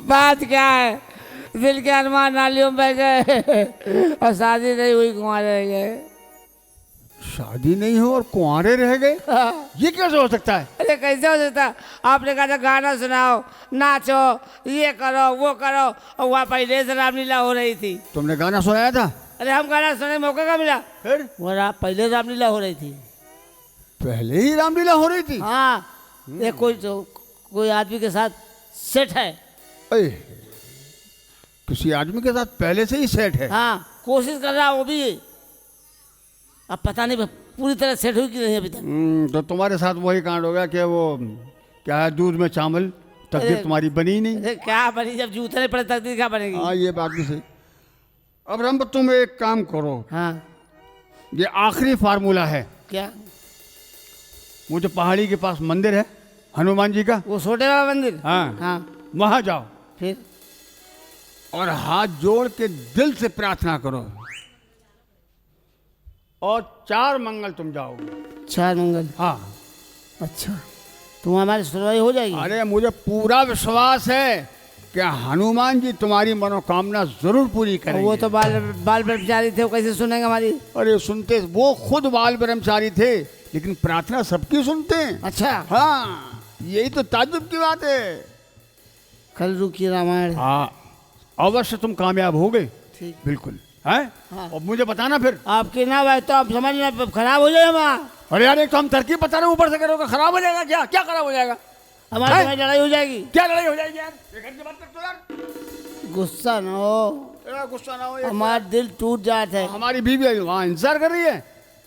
बात क्या है, दिल के अरमान नालियों में बह गए और शादी नहीं हुई, कुंवारे रह गए। शादी नहीं हो और कुंवारे रह गए, ये कैसे हो सकता है? अरे कैसे हो सकता है? आपने कहा था गाना सुनाओ, नाचो, ये करो वो करो, और वहाँ पहले से रामलीला हो रही थी। तुमने गाना सुनाया था? अरे हम गाना सुनने का मौका कहाँ मिला? फिर वो पहले रामलीला हो रही थी। पहले ही रामलीला हो रही थी? हाँ, ये कोई आदमी के साथ सेट है। अरे किसी आदमी के साथ पहले से ही सेट है? हाँ, कोशिश कर रहा वो भी, अब पता नहीं पूरी तरह सेट हुई कि नहीं अभी तक। तो तुम्हारे साथ वही कांड हो गया कि वो क्या है, दूध में चावल, तकदीर तुम्हारी बनी ही नहीं। अरे क्या बनी, जब जूते नहीं पड़े तकदीर क्या बनेगी? हाँ ये बात भी सही। अब रंब तुम एक काम करो, हाँ, ये आखिरी फार्मूला है। क्या? वो जो पहाड़ी के पास मंदिर है हनुमान जी का, वो छोटे वाला मंदिर? हाँ हाँ, वहाँ जाओ फिर और हाथ जोड़ के दिल से प्रार्थना करो और 4 मंगल तुम जाओगे। 4 मंगल? हाँ। अच्छा, तुम हमारी सुनवाई हो जाएगी? अरे मुझे पूरा विश्वास है कि हनुमान जी तुम्हारी मनोकामना जरूर पूरी करेंगे। वो तो बाल ब्रह्मचारी थे, वो कैसे सुनेंगे हमारी? अरे सुनते, वो खुद बाल ब्रह्मचारी थे, लेकिन प्रार्थना सबकी सुनते हैं। अच्छा, हाँ, यही तो ताज्जुब की बात है। कल रुकी रामायण। हाँ, अवश्य तुम कामयाब होगे। ठीक, बिल्कुल है। हाँ। और मुझे बताना फिर। आपके ना भाई तो आप समझना खराब हो जाएगा वहाँ। अरे यार एक तो हम तरकीब बता रहे हैं, ऊपर से करोगे खराब हो जाएगा। क्या क्या खराब हो जाएगा? हमारी तुम्हारी लड़ाई हो जाएगी। क्या लड़ाई हो जाएगी यार? एक घंटे बात करते हो यार। गुस्सा ना हो, गुस्सा ना हो। हमारा दिल टूट जाता है। हमारी बीवी वहाँ इंतजार कर रही है।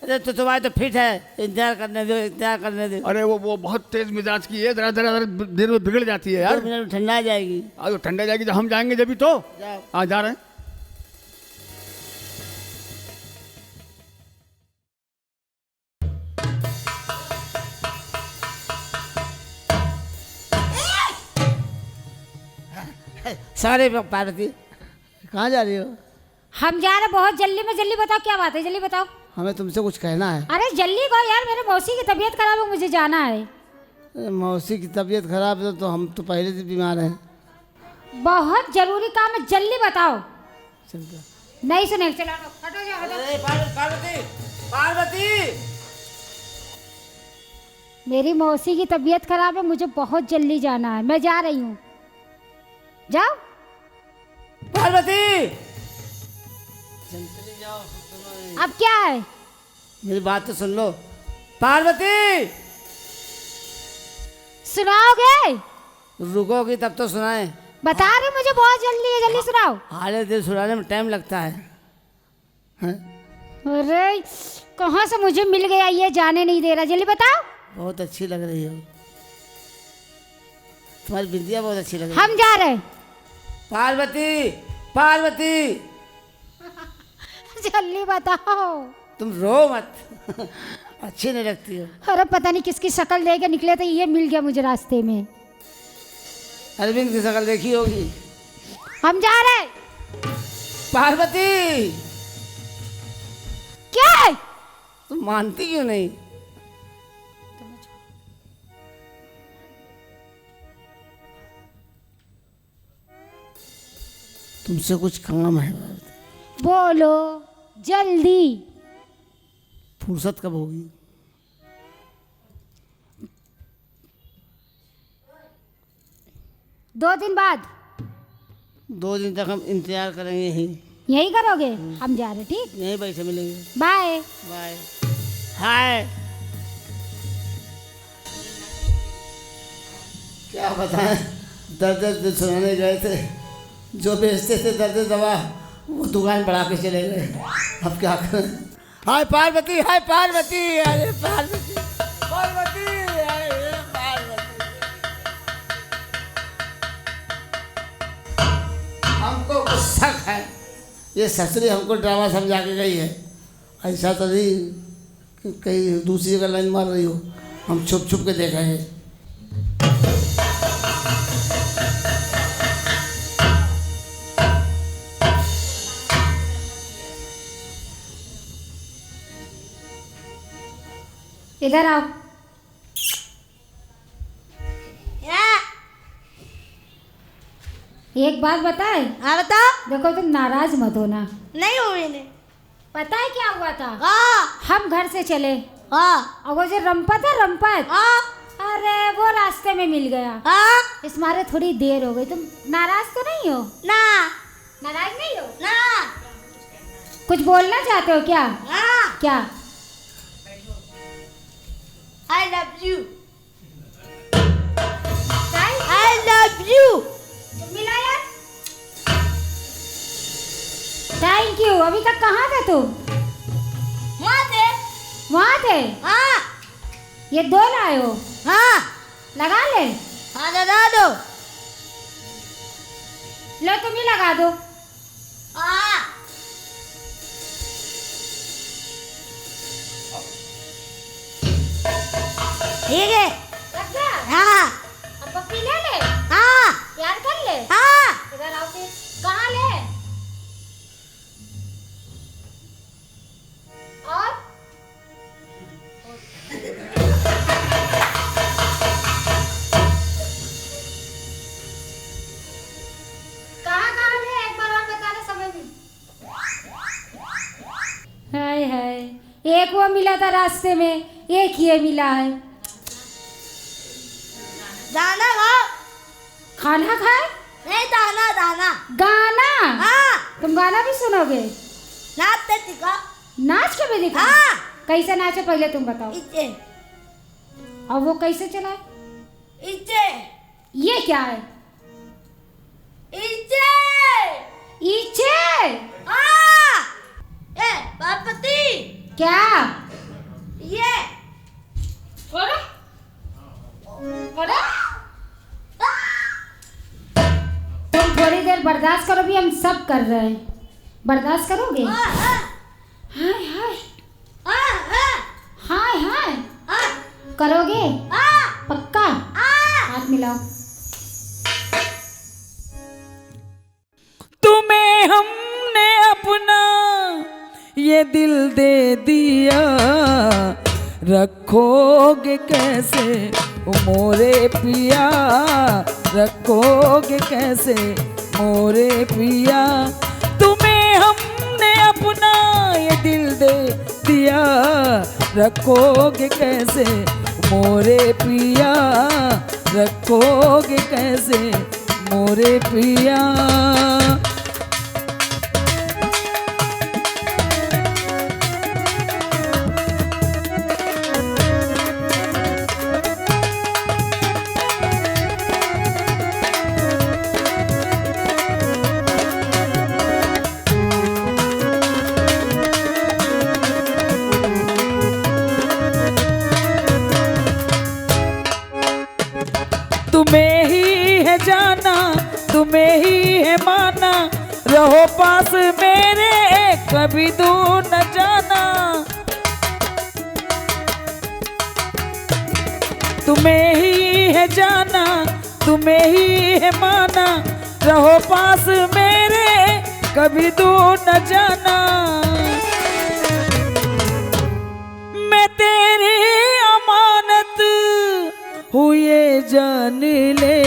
अरे तो तुम्हारी तो फिट है, इंतजार करने दो, इंतजार करने दो। अरे वो बहुत तेज मिजाज की है, जरा जरा देर में बिगड़ जाती है यार। 2 मिनट में ठंडा आ जाएगी। आज ठंडा जाएगी जब हम जाएंगे जब भी तो। जाओ। हाँ जा रहे हैं। सारे पार्वती कहाँ जा रही हो? हम जा रहे बहुत जल्दी में। जल्दी बताओ क्या बात है, जल्दी बताओ। हमें तुमसे कुछ कहना है। अरे जल्दी कहो यार, मेरे मौसी की तबीयत खराब है, मुझे जाना है। अरे मौसी की तबीयत खराब है तो हम तो पहले से बीमार हैं। बहुत जरूरी काम है, जल्दी बताओ। चलता नहीं सुने, चलो हटो जाओ, हटो। पार्वती, पार्वती, मेरी मौसी की तबीयत खराब है, मुझे बहुत जल्दी जाना है, मैं जा रही हूँ। जाओ। पार्वती, अब क्या है? मेरी बात तो सुन लो। पार्वती, सुनाओगे? रुकोगी तब तो सुनाए। बता रही हूँ, मुझे बहुत जल्दी है, जल्दी सुनाओ। हाले दिल सुनाने में टाइम लगता है। अरे कहाँ से मुझे मिल गया ये, जाने नहीं दे रहा, जल्दी बताओ। बहुत अच्छी लग रही हो, तुम्हारी बिंदिया बहुत अच्छी लग रही है। हम जा रहे हैं। पार्वती, पार्वती, जल्दी बताओ। तुम रो मत, अच्छी नहीं लगती हो। अरे पता नहीं किसकी शक्ल देके निकले थे, ये मिल गया मुझे रास्ते में। अरविंद की शक्ल देखी होगी। हम जा रहे हैं। पार्वती, क्या है? तुम मानती क्यों नहीं? तुमसे कुछ काम है। बोलो जल्दी। फुर्सत कब होगी? दो दिन बाद। 2 दिन तक हम इंतजार करेंगे यही करोगे? हम जा रहे, ठीक? यहीं बैठे मिलेंगे। Bye bye. हाय। क्या बताएं, दर्द सुनाने गए थे, जो बेचते थे दर्द दवा वो दुकान बढ़ा के चले गए। अब क्या करें? हाय पार्वती, हाय पार्वती, अरे पार्वती, पार्वती, अरे पार्वती। हमको गुस्सा है, ये ससुरी हमको ड्रामा समझा के गई है। ऐसा तो नहीं कि कहीं दूसरी जगह लाइन मार रही हो, हम छुप छुप के देखे हैं। इधर आओ। एक बात बताए। हाँ बता। देखो तुम नाराज मत होना। नहीं हो मैंने। पता है क्या हुआ था? हाँ हम घर से चले हाँ और वो जो रंपत है रंपत, हाँ अरे वो रास्ते में मिल गया। हाँ। इस मारे थोड़ी देर हो गई। तुम नाराज तो नहीं हो? ना नाराज नहीं हो ना। कुछ बोलना चाहते हो क्या? हाँ। क्या? I love you. I love you. मिला यार। Thank you. अभी तक कहाँ थे तुम? वहाँ थे। वहाँ थे? हाँ ये 2 लाए हो? हाँ। लगा ले। हाँ लगा दो। लो तुम ही लगा दो। हाँ। ठीक है। लग गया? हाँ अब पप्पी ले ले। हाँ प्यार कर ले। हाँ। इधर आओ फिर। कहाँ ले? और कहाँ ले? एक बार और बता दे समझ में। हाय हाय, एक वो मिला था रास्ते में, एक ये मिला है। दाना खाओ। खाना खाए? नहीं दाना दाना। गाना? हाँ। तुम गाना भी सुनोगे? नाचते दिखा। नाच के भी दिखा? हाँ। कैसे नाचे पहले तुम बताओ। इचे और वो कैसे चलाए? इचे ये क्या है? इचे। इचे? हाँ। ए पार्वती। क्या? ये अरे अरे, तुम थोड़ी देर बर्दाश्त करो भी, हम सब कर रहे हैं। बर्दाश्त करोगे? हाँ हाँ हाय हाय हाँ हाँ हाय हाय हाँ करोगे? हाँ पक्का? हाँ। हाथ मिलाओ। तुम्हें हमने अपना ये दिल दे दिया, रखोगे कैसे ओ मोरे पिया, रखोगे कैसे मोरे पिया। तुम्हें हमने अपना ये दिल दे दिया, रखोगे कैसे मोरे पिया, रखोगे कैसे मोरे पिया। तुम्हें ही है जाना, तुम्हें ही है माना, रहो पास मेरे कभी दूर न जाना। तुम्हें ही है जाना, तुम्हें ही है माना, रहो पास मेरे कभी दूर न जाना। मैं तेरी अमानत हूँ ये जान ले,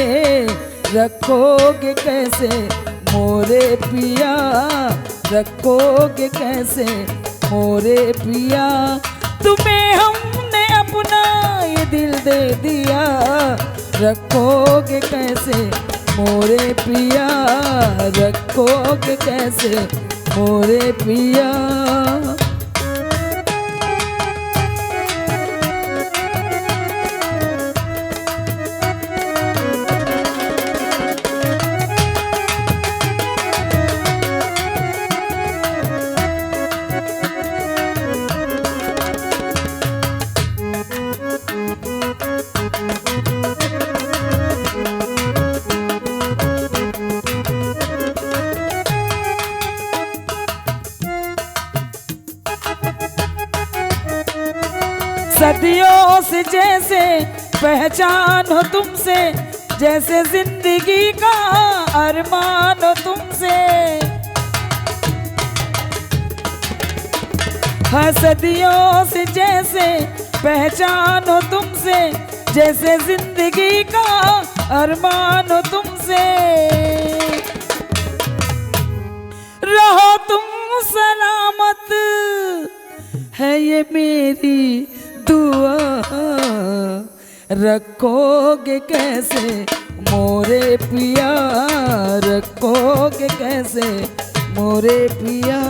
रखोगे कैसे मोरे पिया, रखोगे कैसे मोरे पिया। तुम्हें हमने अपना ये दिल दे दिया, रखोगे कैसे मोरे पिया, रखोगे कैसे मोरे पिया। सदियों से जैसे पहचान हो तुमसे, जैसे जिंदगी का अरमान हो तुमसे। हाँ सदियों से जैसे पहचान हो तुमसे, जैसे जिंदगी का अरमान हो तुमसे। सलामत है ये मेरी दुआ, रखोगे कैसे मोरे पिया, रखोगे कैसे मोरे पिया।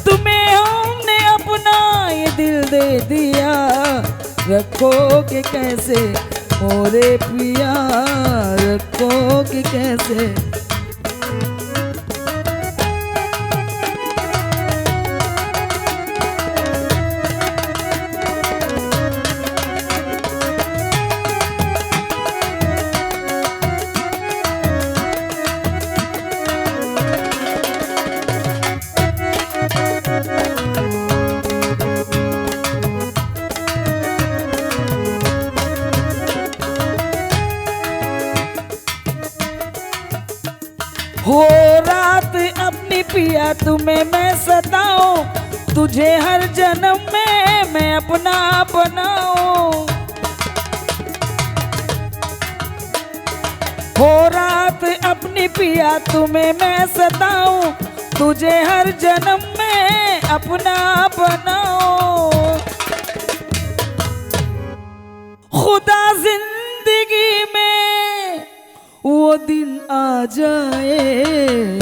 तुम्हें हमने अपना ये दिल दे दिया, रखोगे कैसे मोरे पिया, रखोगे कैसे। हो रात अपनी पिया तुम्हें मैं सताऊं, तुझे हर जन्म में मैं अपना बनाऊं। हो रात अपनी पिया तुम्हें मैं सताऊं, तुझे हर जन्म में अपना बनाऊं। खुदा जिंदगी में वो दिन आ जाए,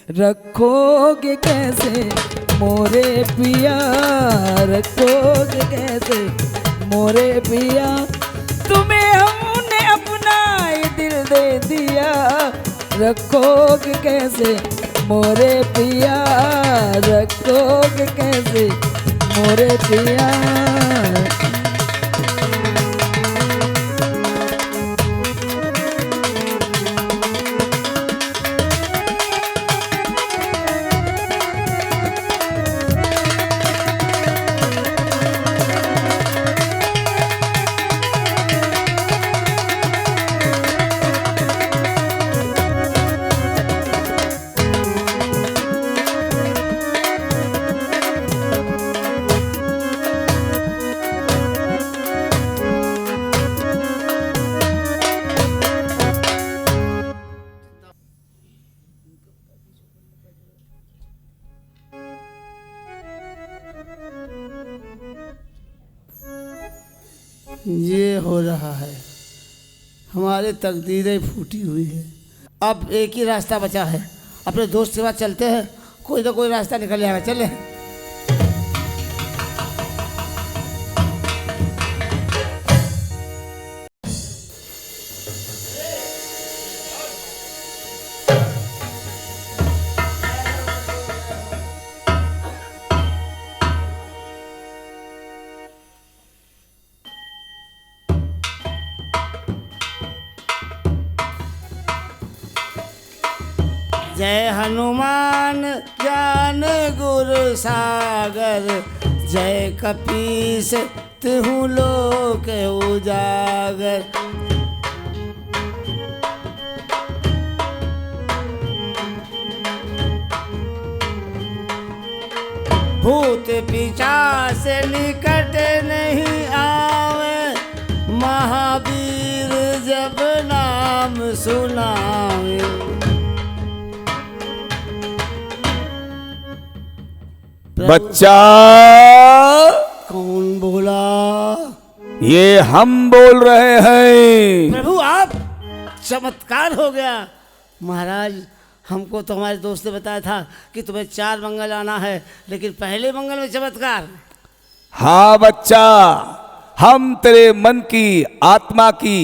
रखोगे कैसे मोरे पिया, रखोगे कैसे मोरे पिया। तुम्हें हमने अपना ये दिल दे दिया, रखोगे कैसे मोरे पिया, रखोगे कैसे मोरे पिया। ये हो रहा है, हमारे तकदीरें फूटी हुई है। अब एक ही रास्ता बचा है, अपने दोस्त के पास चलते हैं, कोई ना कोई रास्ता निकल जाएगा। चले जय हनुमान ज्ञान गुरु सागर, जय कपीस तिहु लोक उजागर। भूत पिशाच निकट नहीं आवे, महावीर जब नाम सुनावे। बच्चा कौन बोला? ये हम बोल रहे हैं। प्रभु आप, चमत्कार हो गया। महाराज हमको तो हमारे दोस्त ने बताया था कि तुम्हें 4 मंगल आना है, लेकिन पहले मंगल में चमत्कार। हाँ बच्चा, हम तेरे मन की आत्मा की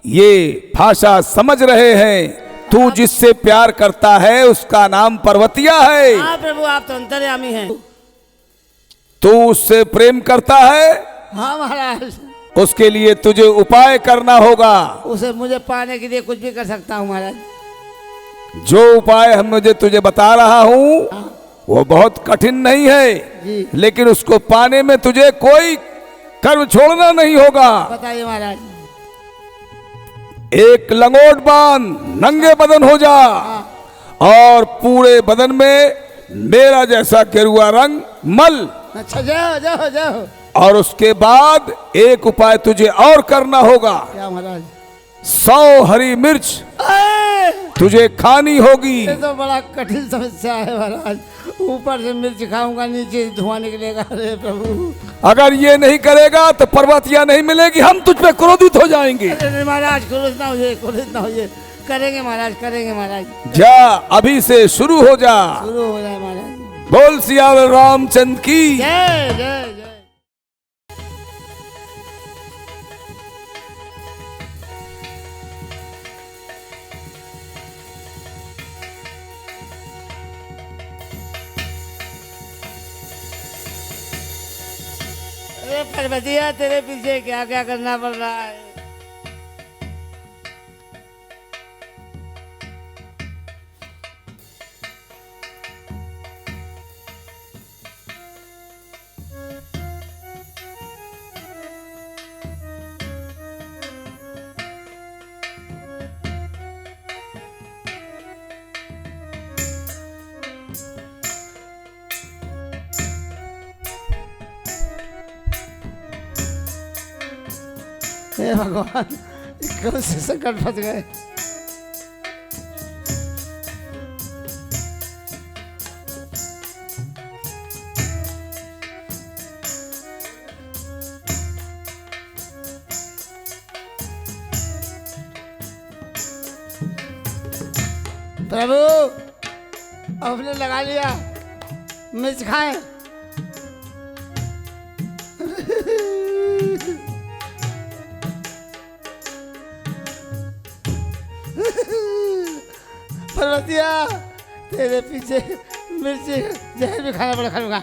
ये भाषा समझ रहे हैं। तू जिससे प्यार करता है उसका नाम पर्वतिया है। हाँ प्रभु आप तो अंतर्यामी हैं। तू उससे प्रेम करता है। हाँ महाराज। उसके लिए तुझे उपाय करना होगा। उसे मुझे पाने के लिए कुछ भी कर सकता हूँ महाराज। जो उपाय हम मुझे तुझे बता रहा हूँ वो बहुत कठिन नहीं है जी। लेकिन उसको पाने में तुझे कोई कर्म छोड़ना नहीं होगा। बताइए महाराज। एक लंगोट बांध, नंगे बदन हो जा और पूरे बदन में मेरा जैसा गेरुआ रंग मल। अच्छा जाओ जाओ जाओ। और उसके बाद एक उपाय तुझे और करना होगा। क्या महाराज? 100 हरी मिर्च तुझे खानी होगी। ये तो बड़ा कठिन समस्या है महाराज। ऊपर से मिर्च खाऊंगा, नीचे से धुआं निकलेगा। अरे प्रभु, अगर ये नहीं करेगा तो पर्वतिया नहीं मिलेगी, हम तुझ पे क्रोधित हो जाएंगे। अरे नहीं महाराज, क्रोधित ना होइए, क्रोधित ना होइए, करेंगे महाराज, करेंगे महाराज। जा अभी से शुरू हो जा। शुरू हो जाए महाराज। बोल सियावर रामचंद्र की। जय जय जय। अरे पर्वतिया, तेरे पीछे क्या क्या करना पड़ रहा है। हे भगवान, कौन से संकट फंस गए। प्रभु, आपने लगा लिया, मिर्च खाएं। पर्वतिया, तेरे पीछे मिर्च जहर भी खाना पड़ा, खाऊंगा।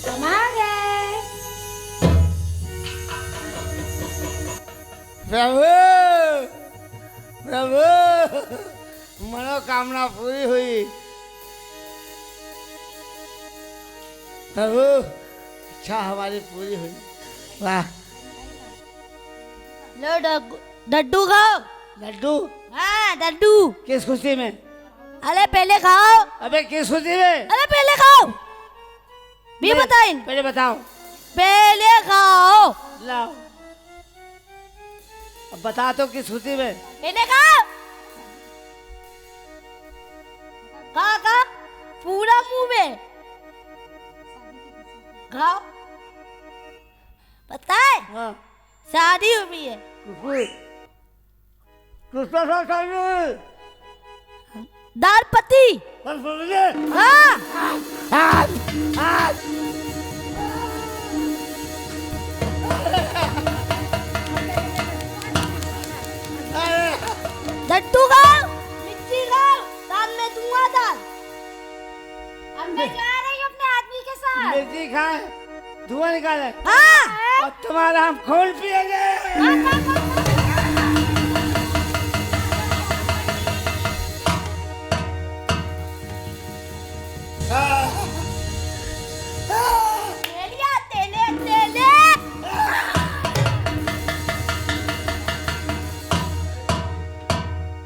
हम आ गए। प्रभु, प्रभु, मनोकामना पूरी हुई। प्रभु, इच्छा हमारी पूरी हुई। वाह। लो डड्डू खाओ। लड्डू? हाँ डड्डू। किस खुशी में? अरे पहले खाओ। अबे किस खुशी में? अरे पहले खाओ, भी बताओ। पहले बताओ। पहले खाओ। लाओ, अब बता तो किस खुशी में? पहले खाओ। खा पूरा मुंह में खाओ। पता है हाँ। शादी हुई है। किसका शादी? दालपति। हाँ। लड्डू खाओ, मिर्ची खाओ, दाल में धुआं डाल। अब मैं जा रही हूँ अपने आदमी के साथ। मिर्ची खाए, धुआं निकाले। हाँ। और तुम्हारा हम खून पिएंगे।